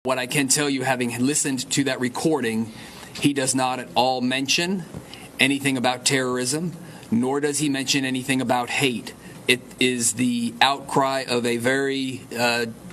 What I can tell you, having listened to that recording, he does not at all mention anything about terrorism, nor does he mention anything about hate. It is the outcry of a very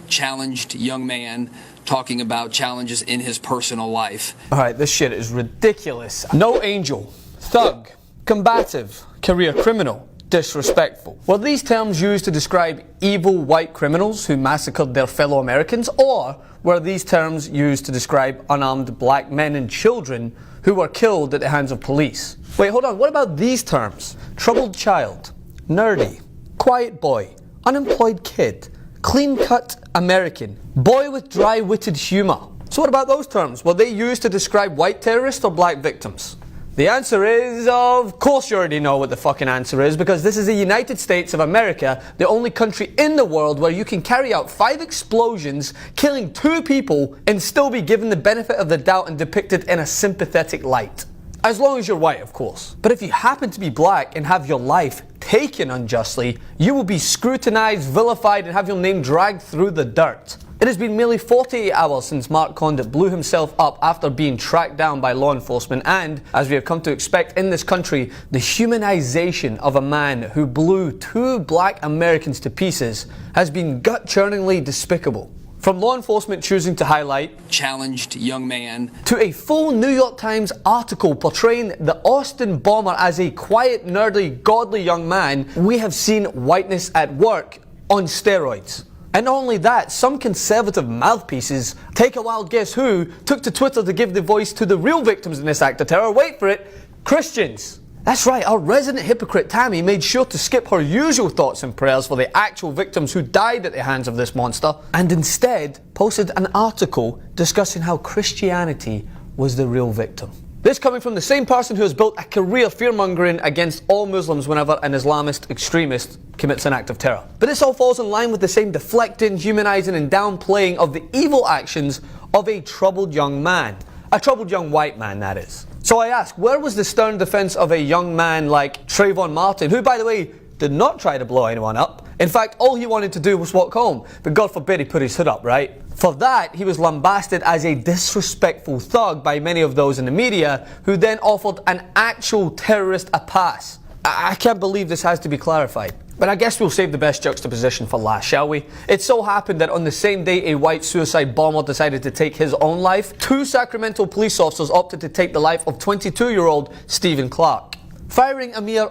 challenged young man talking about challenges in his personal life. Alright, this shit is ridiculous. No angel, thug, combative, career criminal, disrespectful. Were these terms used to describe evil white criminals who massacred their fellow Americans, or were these terms used to describe unarmed black men and children who were killed at the hands of police? Wait, hold on, what about these terms? Troubled child, nerdy, quiet boy, unemployed kid, clean-cut American, boy with dry-witted humor. So what about those terms? Were they used to describe white terrorists or black victims? The answer is, of course you already know what the fucking answer is, because this is the United States of America, the only country in the world where you can carry out 5 explosions, killing 2 people, and still be given the benefit of the doubt and depicted in a sympathetic light. As long as you're white, of course. But if you happen to be black and have your life taken unjustly, you will be scrutinized, vilified, and have your name dragged through the dirt. It has been merely 48 hours since Mark Condit blew himself up after being tracked down by law enforcement, and, as we have come to expect in this country, the humanization of a man who blew 2 black Americans to pieces has been gut-churningly despicable. From law enforcement choosing to highlight challenged young man, to a full New York Times article portraying the Austin bomber as a quiet, nerdy, godly young man, we have seen whiteness at work on steroids. And not only that, some conservative mouthpieces, take a wild guess who, took to Twitter to give the voice to the real victims in this act of terror. Wait for it, Christians. That's right, our resident hypocrite Tammy made sure to skip her usual thoughts and prayers for the actual victims who died at the hands of this monster, and instead posted an article discussing how Christianity was the real victim. This coming from the same person who has built a career fear-mongering against all Muslims whenever an Islamist extremist commits an act of terror. But this all falls in line with the same deflecting, humanizing and downplaying of the evil actions of a troubled young man. A troubled young white man, that is. So I ask, where was the stern defense of a young man like Trayvon Martin, who, by the way, did not try to blow anyone up? In fact, all he wanted to do was walk home, but God forbid he put his hood up, right? For that, he was lambasted as a disrespectful thug by many of those in the media, who then offered an actual terrorist a pass. I can't believe this has to be clarified. But I guess we'll save the best juxtaposition for last, shall we? It so happened that on the same day a white suicide bomber decided to take his own life, 2 Sacramento police officers opted to take the life of 22-year-old Stephen Clark, firing a mere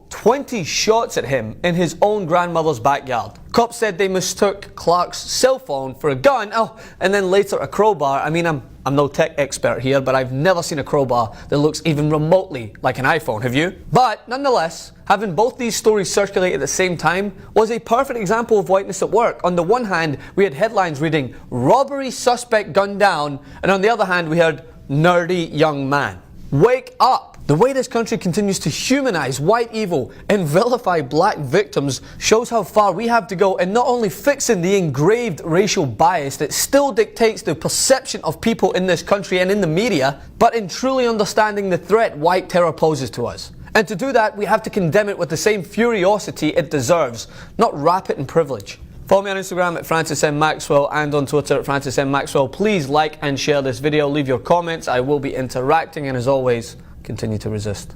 20 shots at him in his own grandmother's backyard. Cops said they mistook Clark's cell phone for a gun, and then later a crowbar. I mean, I'm no tech expert here, but I've never seen a crowbar that looks even remotely like an iPhone, have you? But nonetheless, having both these stories circulate at the same time was a perfect example of whiteness at work. On the one hand, we had headlines reading, "Robbery suspect gunned down," and on the other hand, we heard, "Nerdy young man." Wake up! The way this country continues to humanize white evil and vilify black victims shows how far we have to go in not only fixing the engraved racial bias that still dictates the perception of people in this country and in the media, but in truly understanding the threat white terror poses to us. And to do that, we have to condemn it with the same furiosity it deserves, not wrap it in privilege. Follow me on Instagram at Francis M. Maxwell and on Twitter at Francis M. Maxwell. Please like and share this video. Leave your comments. I will be interacting, and as always, continue to resist.